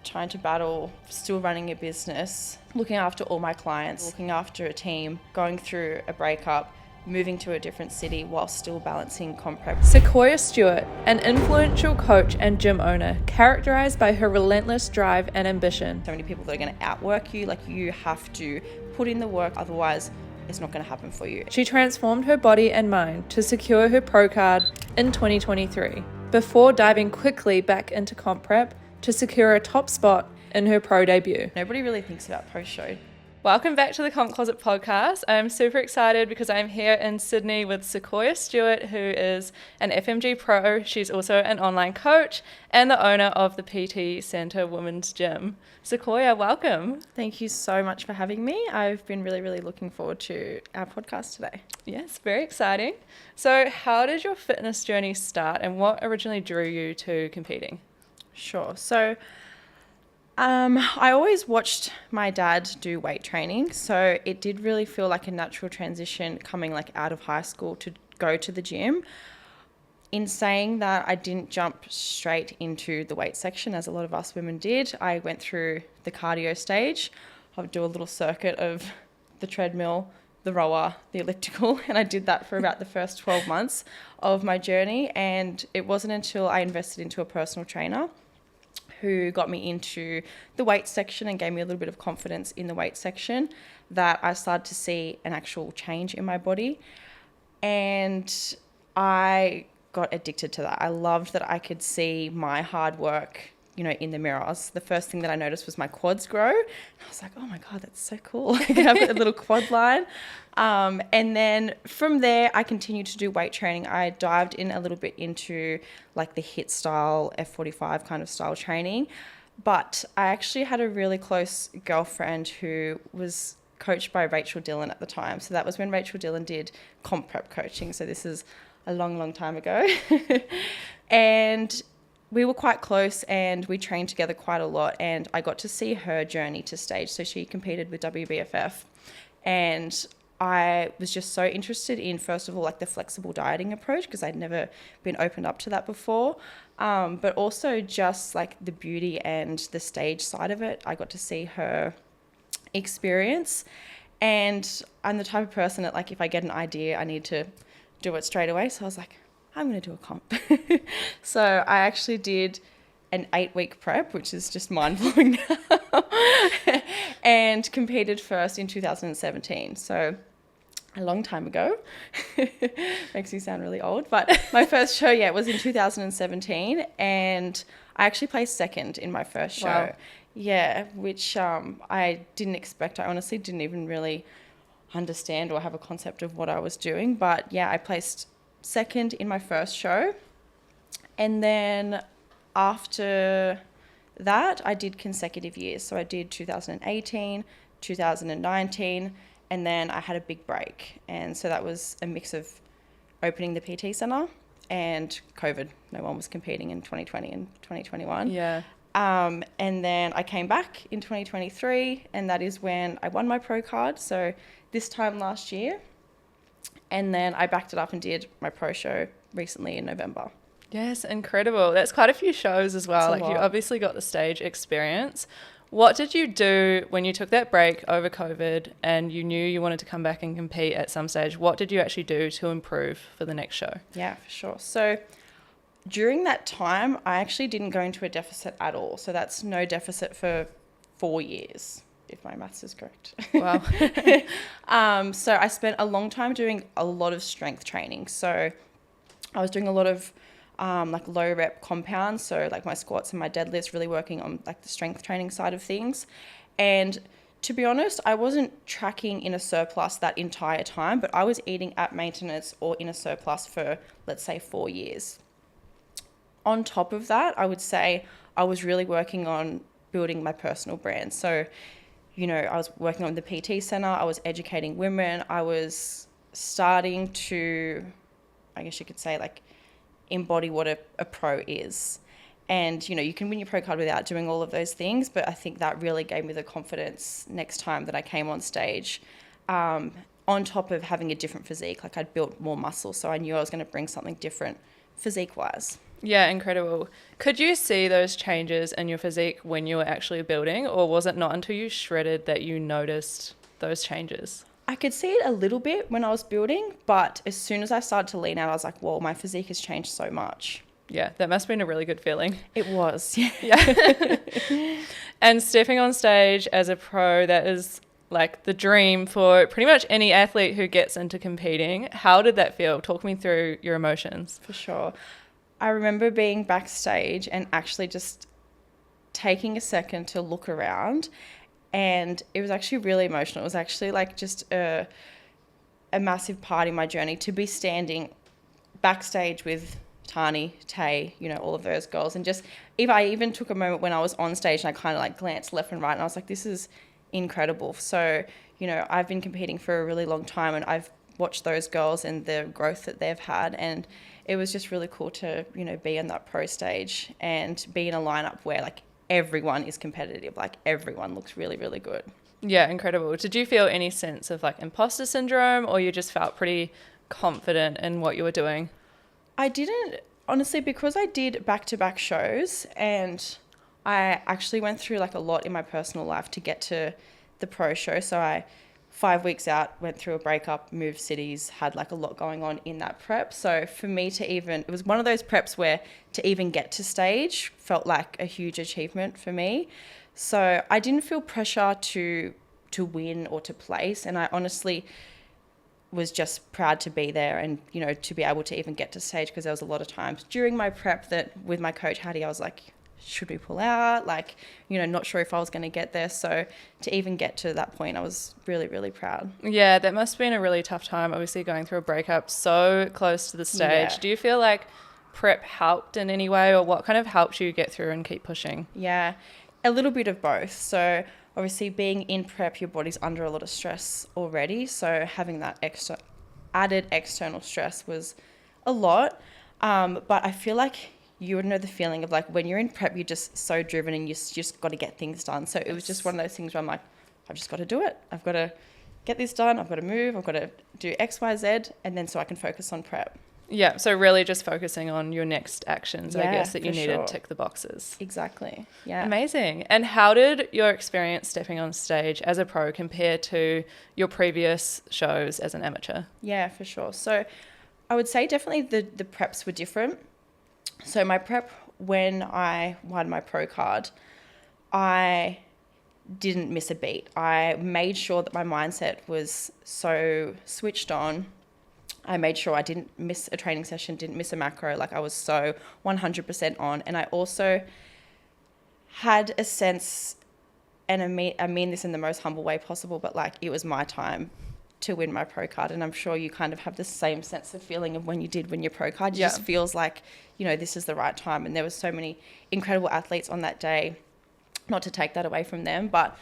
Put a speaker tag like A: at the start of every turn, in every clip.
A: trying to battle, still running a business, looking after all my clients, looking after a team, going through a breakup, moving to a different city while still balancing comp prep.
B: Sequoia Stewart, an influential coach and gym owner, characterized by her relentless drive and ambition.
A: So many people that are going to outwork you, like you have to put in the work, otherwise it's not going to happen for you.
B: She transformed her body and mind to secure her pro card in 2023, before diving quickly back into comp prep to secure a top spot in her pro debut.
A: Nobody really thinks about post-show.
B: Welcome back to the Comp Closet podcast. I'm super excited because I'm here in Sydney with Sequoia Stewart, who is an FMG Pro. She's also an online coach and the owner of the PT Centre Women's Gym. Sequoia, welcome.
A: Thank you so much for having me. I've been really looking forward to our podcast today.
B: Yes, very exciting. So how did your fitness journey start and what originally drew you to competing?
A: Sure. So I always watched my dad do weight training, so it did really feel like a natural transition coming like out of high school to go to the gym. In saying that, I didn't jump straight into the weight section as a lot of us women did. I went through the cardio stage. I would do a little circuit of the treadmill, the rower, the elliptical, and I did that for about the first 12 months of my journey. And it wasn't until I invested into a personal trainer who got me into the weight section and gave me a little bit of confidence in the weight section that I started to see an actual change in my body. And I got addicted to that. I loved that I could see my hard work, in the mirror. The first thing that I noticed was my quads grow. I was like, oh my God, that's so cool. I can have a little quad line. And then from there, I continued to do weight training. I dived in a little bit into like the HIIT style, F45 kind of style training. But I actually had a really close girlfriend who was coached by Rachel Dillon at the time. So that was when Rachel Dillon did comp prep coaching. So this is a long time ago. And we were quite close and we trained together quite a lot, and I got to see her journey to stage. So she competed with WBFF, and I was just so interested in, first of all, like the flexible dieting approach, because I'd never been opened up to that before, but also just like the beauty and the stage side of it. I got to see her experience, and I'm the type of person that, like, if I get an idea, I need to do it straight away. So I was like, I'm going to do a comp. So I actually did an 8-week prep, which is just mind-blowing now, and competed first in 2017. So a long time ago. Makes me sound really old. But my first show, was in 2017, and I actually placed second in my first show.
B: Wow.
A: Yeah, which I didn't expect. I honestly didn't even really understand or have a concept of what I was doing. But yeah, I placed second in my first show, and then after that I did consecutive years. So I did 2018, 2019, and then I had a big break, and so that was a mix of opening the PT Centre and COVID. No one was competing in 2020 and 2021. And then I came back in 2023, and that is when I won my pro card, so this time last year. And then I backed it up and did my pro show recently in November.
B: Yes, incredible. That's quite a few shows as well. Like, you obviously got the stage experience. What did you do when you took that break over COVID and you knew you wanted to come back and compete at some stage? What did you actually do to improve for the next show?
A: Yeah, for sure. So during that time, I actually didn't go into a deficit at all. So that's no deficit for 4 years, if my maths is correct.
B: Wow.
A: So I spent a long time doing a lot of strength training. So I was doing a lot of like low rep compounds. So like my squats and my deadlifts, really working on like the strength training side of things. And to be honest, I wasn't tracking in a surplus that entire time, but I was eating at maintenance or in a surplus for, let's say, 4 years. On top of that, I would say I was really working on building my personal brand. So I was working on the PT Centre, I was educating women, I was starting to, I guess you could say, like, embody what a pro is. And, you can win your pro card without doing all of those things, but I think that really gave me the confidence next time that I came on stage, on top of having a different physique. Like, I'd built more muscle, so I knew I was going to bring something different physique-wise.
B: Yeah, incredible. Could you see those changes in your physique when you were actually building, or was it not until you shredded that you noticed those changes?
A: I could see it a little bit when I was building, but as soon as I started to lean out, I was like, whoa, my physique has changed so much.
B: Yeah, that must have been a really good feeling.
A: It was, yeah.
B: Yeah. And stepping on stage as a pro, that is like the dream for pretty much any athlete who gets into competing. How did that feel? Talk me through your emotions.
A: For sure. I remember being backstage and actually just taking a second to look around, and it was actually really emotional. It was actually like just a massive part in my journey to be standing backstage with Tani, Tay, all of those girls. And just, if I even took a moment when I was on stage and I kind of like glanced left and right and I was like, this is incredible. So, I've been competing for a really long time and I've watched those girls and the growth that they've had. And it was just really cool to, be on that pro stage and be in a lineup where like everyone is competitive. Like everyone looks really, really good.
B: Yeah, incredible. Did you feel any sense of like imposter syndrome, or you just felt pretty confident in what you were doing?
A: I didn't, honestly, because I did back-to-back shows and I actually went through like a lot in my personal life to get to the pro show. So I, 5 weeks out, went through a breakup, moved cities, had like a lot going on in that prep. So for me to even, it was one of those preps where to even get to stage felt like a huge achievement for me. So I didn't feel pressure to win or to place. And I honestly was just proud to be there and, to be able to even get to stage, because there was a lot of times during my prep that with my coach, Hattie, I was like, should we pull out? Like, not sure if I was going to get there. So to even get to that point, I was really, really proud.
B: Yeah, that must have been a really tough time, obviously going through a breakup so close to the stage.
A: Yeah.
B: Do you feel like prep helped in any way, or what kind of helped you get through and keep pushing?
A: Yeah, a little bit of both. So obviously being in prep, your body's under a lot of stress already. So having that added external stress was a lot. But I feel like you would know the feeling of like when you're in prep, you're just so driven and you just got to get things done. So it was just one of those things where I'm like, I've just got to do it. I've got to get this done. I've got to move. I've got to do X, Y, Z. And then so I can focus on prep.
B: Yeah, so really just focusing on your next actions, I
A: Yeah,
B: guess, that you
A: for
B: needed
A: sure.
B: to tick the boxes.
A: Exactly. Yeah.
B: Amazing. And how did your experience stepping on stage as a pro compare to your previous shows as an amateur?
A: Yeah, for sure. So I would say definitely the preps were different. So my prep, when I won my pro card, I didn't miss a beat. I made sure that my mindset was so switched on. I made sure I didn't miss a training session, didn't miss a macro. Like I was so 100% on. And I also had a sense, and I mean this in the most humble way possible, but like it was my time to win my pro card. And I'm sure you kind of have the same sense of feeling of when you did win your pro card. It just feels like, this is the right time. And there were so many incredible athletes on that day, not to take that away from them, but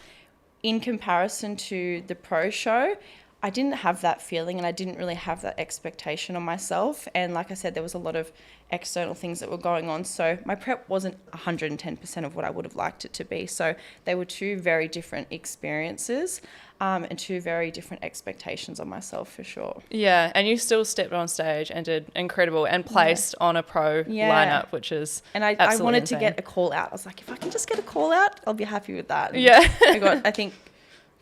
A: in comparison to the pro show, I didn't have that feeling and I didn't really have that expectation on myself. And like I said, there was a lot of external things that were going on. So my prep wasn't 110% of what I would have liked it to be. So they were two very different experiences and two very different expectations on myself for sure.
B: Yeah, and you still stepped on stage and did incredible and placed on a pro lineup, which is
A: and I wanted
B: insane.
A: To get a call out. I was like, if I can just get a call out, I'll be happy with that. And
B: yeah.
A: I got, I think,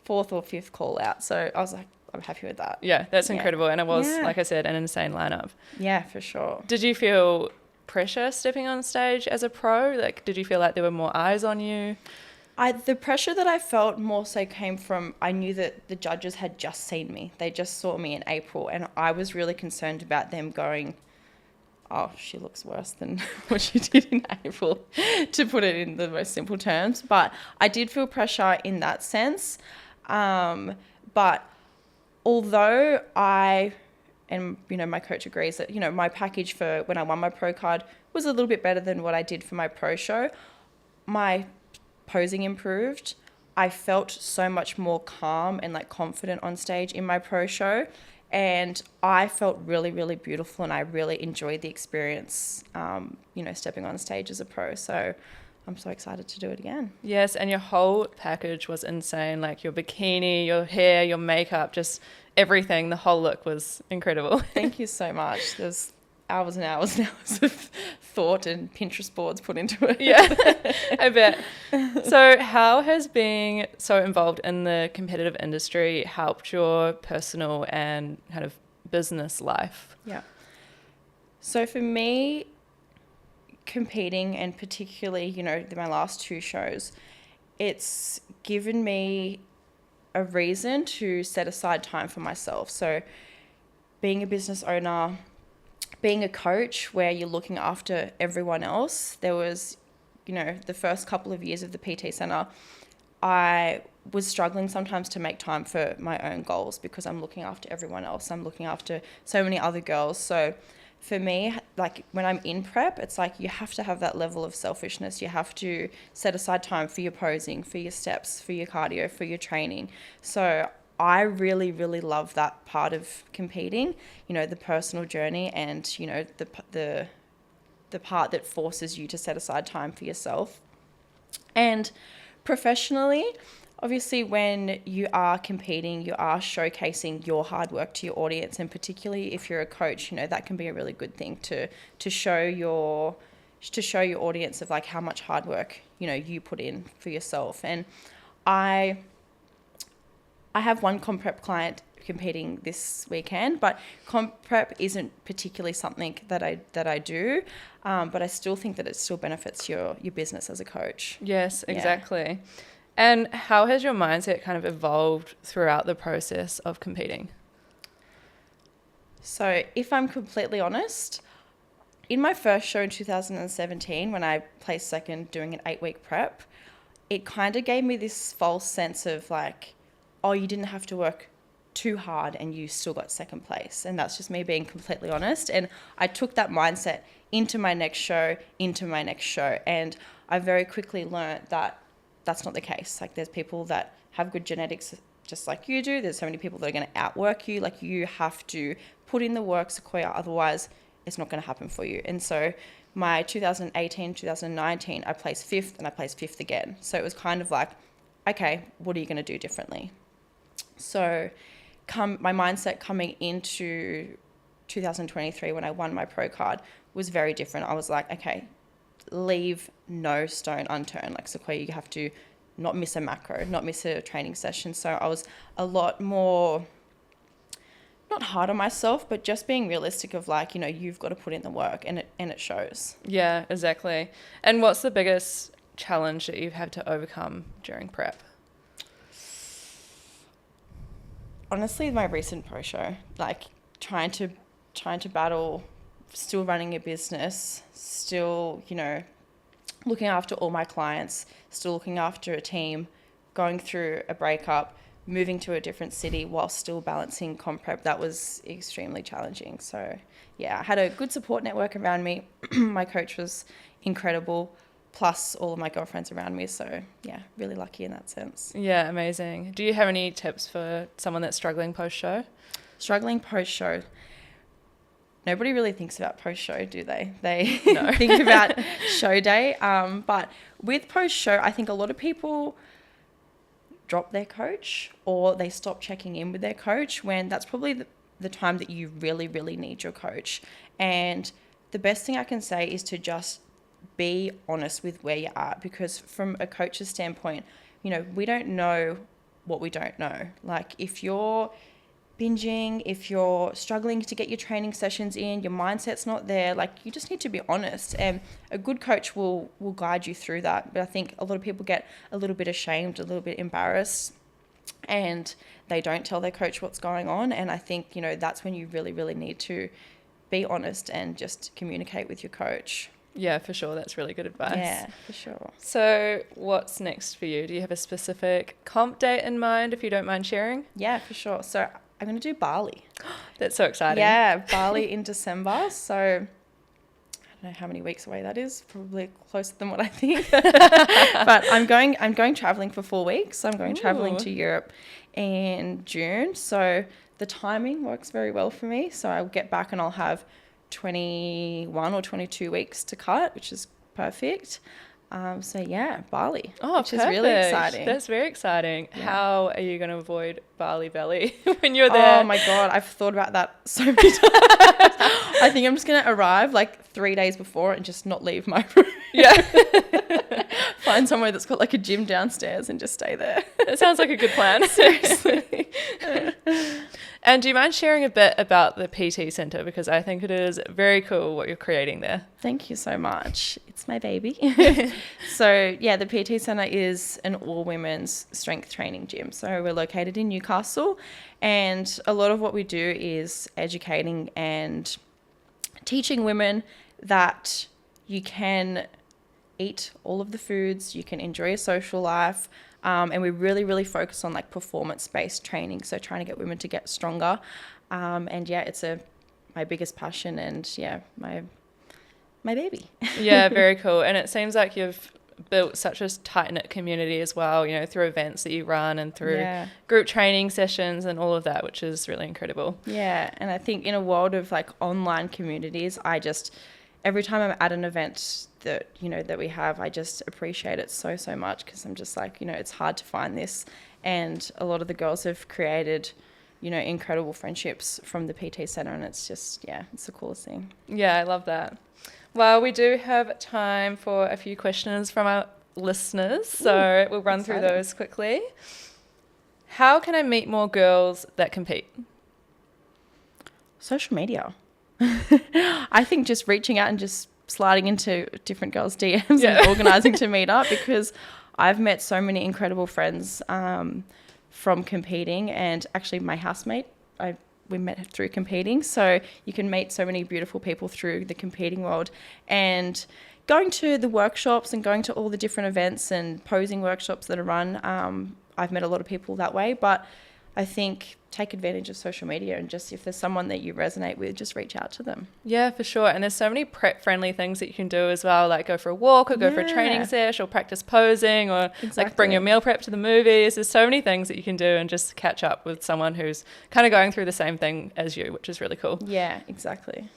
A: 4th or 5th call out. So I was like, I'm happy with that.
B: Yeah, that's incredible. And it was,
A: Yeah.
B: like I said, an insane lineup.
A: Yeah, for sure.
B: Did you feel pressure stepping on stage as a pro? Like, did you feel like there were more eyes on you?
A: The pressure that I felt more so came from, I knew that the judges had just seen me. They just saw me in April, and I was really concerned about them going, oh, she looks worse than what she did in April, to put it in the most simple terms. But I did feel pressure in that sense. But although my coach agrees that, my package for when I won my pro card was a little bit better than what I did for my pro show, my posing improved. I felt so much more calm and like confident on stage in my pro show. And I felt really, really beautiful and I really enjoyed the experience, stepping on stage as a pro. So I'm so excited to do it again.
B: Yes, and your whole package was insane. Like your bikini, your hair, your makeup, just everything. The whole look was incredible.
A: Thank you so much. There's hours and hours and hours of thought and Pinterest boards put into it.
B: Yeah, I bet. So how has being so involved in the competitive industry helped your personal and kind of business life?
A: Yeah. So for me, competing, and particularly, my last 2 shows, it's given me a reason to set aside time for myself. So being a business owner, being a coach where you're looking after everyone else, there was, the first couple of years of the PT Centre, I was struggling sometimes to make time for my own goals because I'm looking after everyone else. I'm looking after so many other girls. So for me, like when I'm in prep, it's like you have to have that level of selfishness. You have to set aside time for your posing, for your steps, for your cardio, for your training. So I really, really love that part of competing, the personal journey and, the part that forces you to set aside time for yourself. And professionally, obviously, when you are competing, you are showcasing your hard work to your audience, and particularly if you're a coach, that can be a really good thing to show your audience of like how much hard work you put in for yourself. And I have one comp prep client competing this weekend, but comp prep isn't particularly something that I do, but I still think that it still benefits your business as a coach.
B: Yes, exactly. Yeah. And how has your mindset kind of evolved throughout the process of competing?
A: So if I'm completely honest, in my first show in 2017, when I placed second doing an 8-week prep, it kind of gave me this false sense of like, oh, you didn't have to work too hard and you still got second place. And that's just me being completely honest. And I took that mindset into my next show. And I very quickly learned that that's not the case. Like there's people that have good genetics just like you do. There's so many people that are going to outwork you. Like you have to put in the work, Sequoia, otherwise it's not going to happen for you. And so my 2018, 2019, I placed 5th and I placed 5th again. So it was kind of like, okay, what are you going to do differently? So my mindset coming into 2023 when I won my pro card was very different. I was like, okay, leave no stone unturned. Like Sequoia, you have to not miss a macro, not miss a training session. So I was a lot more, not hard on myself, but just being realistic of like, you've got to put in the work, and it shows.
B: Yeah, exactly. And what's the biggest challenge that you've had to overcome during prep?
A: Honestly, my recent pro show, like trying to battle, still running a business, still, looking after all my clients, still looking after a team, going through a breakup, moving to a different city while still balancing comp prep, that was extremely challenging. So yeah, I had a good support network around me. My coach was incredible, plus all of my girlfriends around me. So yeah, really lucky in that sense.
B: Yeah, amazing. Do you have any tips for someone that's struggling post-show?
A: Struggling post-show. Nobody really thinks about post-show, do they? They
B: No.
A: think about show day. But with post-show, I think a lot of people drop their coach or they stop checking in with their coach when that's probably the time that you really, really need your coach. And the best thing I can say is to just be honest with where you're at, because from a coach's standpoint, we don't know what we don't know. Like if you're binging, if you're struggling to get your training sessions in, your mindset's not there, like you just need to be honest, and a good coach will guide you through that. But I think a lot of people get a little bit ashamed, a little bit embarrassed, and they don't tell their coach what's going on. And I think, that's when you really, really need to be honest and just communicate with your coach.
B: Yeah, for sure. That's really good advice.
A: Yeah, for sure.
B: So what's next for you? Do you have a specific comp date in mind, if you don't mind sharing?
A: Yeah, for sure. So I'm going to do Bali.
B: That's so exciting.
A: Yeah, Bali in December. So I don't know how many weeks away that is. Probably closer than what I think. But I'm going traveling for 4 weeks. So I'm going traveling to Europe in June. So the timing works very well for me. So I'll get back and I'll have 21 or 22 weeks to cut, which is perfect. So yeah, Bali,
B: Oh,
A: which is really
B: perfect.
A: exciting.
B: That's very exciting.
A: Yeah.
B: How are you going to avoid Bali belly when you're
A: Oh
B: there?
A: my God, I've thought about that so many times. I think I'm just going to arrive like 3 days before and just not leave my room.
B: Yeah.
A: Find somewhere that's got like a gym downstairs and just stay there.
B: It sounds like a good plan.
A: Seriously.
B: And do you mind sharing a bit about the PT Centre? Because I think it is very cool what you're creating there.
A: Thank you so much. It's my baby. So yeah, the PT Centre is an all-women's strength training gym. So we're located in Newcastle, and a lot of what we do is educating and teaching women that you can eat all of the foods, you can enjoy a social life, and we really, really focus on like performance-based training. So trying to get women to get stronger. And yeah, it's my biggest passion, and yeah, my baby.
B: Yeah, very cool. And it seems like you've built such a tight-knit community as well, you know, through events that you run and through group training sessions and all of that, which is really incredible.
A: Yeah, and I think in a world of like online communities, every time I'm at an event that, you know, that we have, I just appreciate it so, so much, because I'm just like, you know, it's hard to find this. And a lot of the girls have created, you know, incredible friendships from the PT Centre, and it's just, yeah, it's the coolest thing.
B: Yeah, I love that. Well, we do have time for a few questions from our listeners, so we'll run through those quickly. How can I meet more girls that compete?
A: Social media. I think just reaching out and just sliding into different girls' DMs and organising to meet up, because I've met so many incredible friends from competing, and actually my housemate, we met through competing. So you can meet so many beautiful people through the competing world, and going to the workshops and going to all the different events and posing workshops that are run. I've met a lot of people that way, but I think take advantage of social media, and just if there's someone that you resonate with, just reach out to them.
B: Yeah, for sure. And there's so many prep-friendly things that you can do as well, like go for a walk or go for a training sesh or practice posing or like bring your meal prep to the movies. There's so many things that you can do and just catch up with someone who's kind of going through the same thing as you, which is really cool.
A: Yeah, exactly.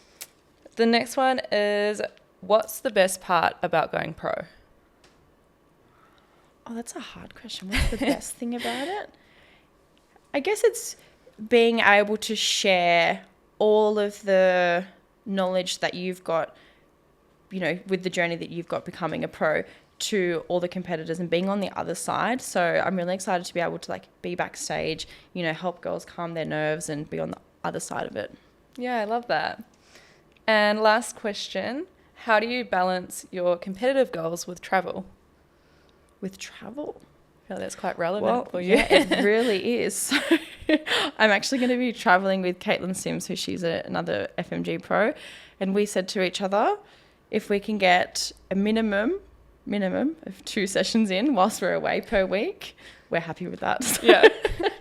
B: The next one is, what's the best part about going pro?
A: Oh, that's a hard question. What's the best thing about it? I guess it's being able to share all of the knowledge that you've got, you know, with the journey that you've got becoming a pro, to all the competitors and being on the other side. So I'm really excited to be able to like be backstage, you know, help girls calm their nerves and be on the other side of it.
B: Yeah, I love that. And last question, how do you balance your competitive goals with travel?
A: With travel?
B: I feel that's quite relevant for you.
A: Yeah, it really is. So I'm actually going to be traveling with Caitlin Sims, who she's another FMG Pro, and we said to each other, if we can get a minimum of 2 sessions in whilst we're away per week, we're happy with that. So
B: yeah,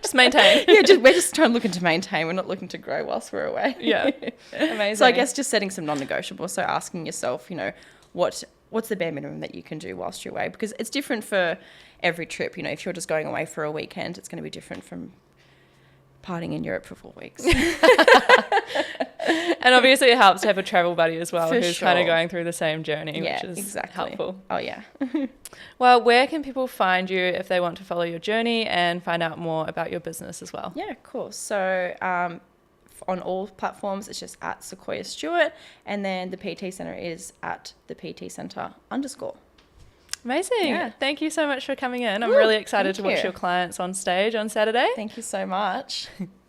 B: just maintain.
A: Yeah, we're just looking to maintain. We're not looking to grow whilst we're away.
B: Yeah, amazing.
A: So I guess just setting some non-negotiables. So asking yourself, you know, what's the bare minimum that you can do whilst you're away? Because it's different for every trip. You know, if you're just going away for a weekend, it's going to be different from partying in Europe for 4 weeks.
B: And obviously it helps to have a travel buddy as well, who's
A: sure.
B: kind of going through the same journey,
A: Yeah,
B: which is
A: exactly.
B: helpful.
A: Oh, yeah.
B: Well, where can people find you if they want to follow your journey and find out more about your business as well?
A: Yeah, cool. So on all platforms, it's just at Sequoia Stewart, and then the PT Centre is at the PT Centre _.
B: Amazing.
A: Yeah.
B: Thank you so much for coming in. I'm really excited to watch your clients on stage on Saturday.
A: Thank you so much.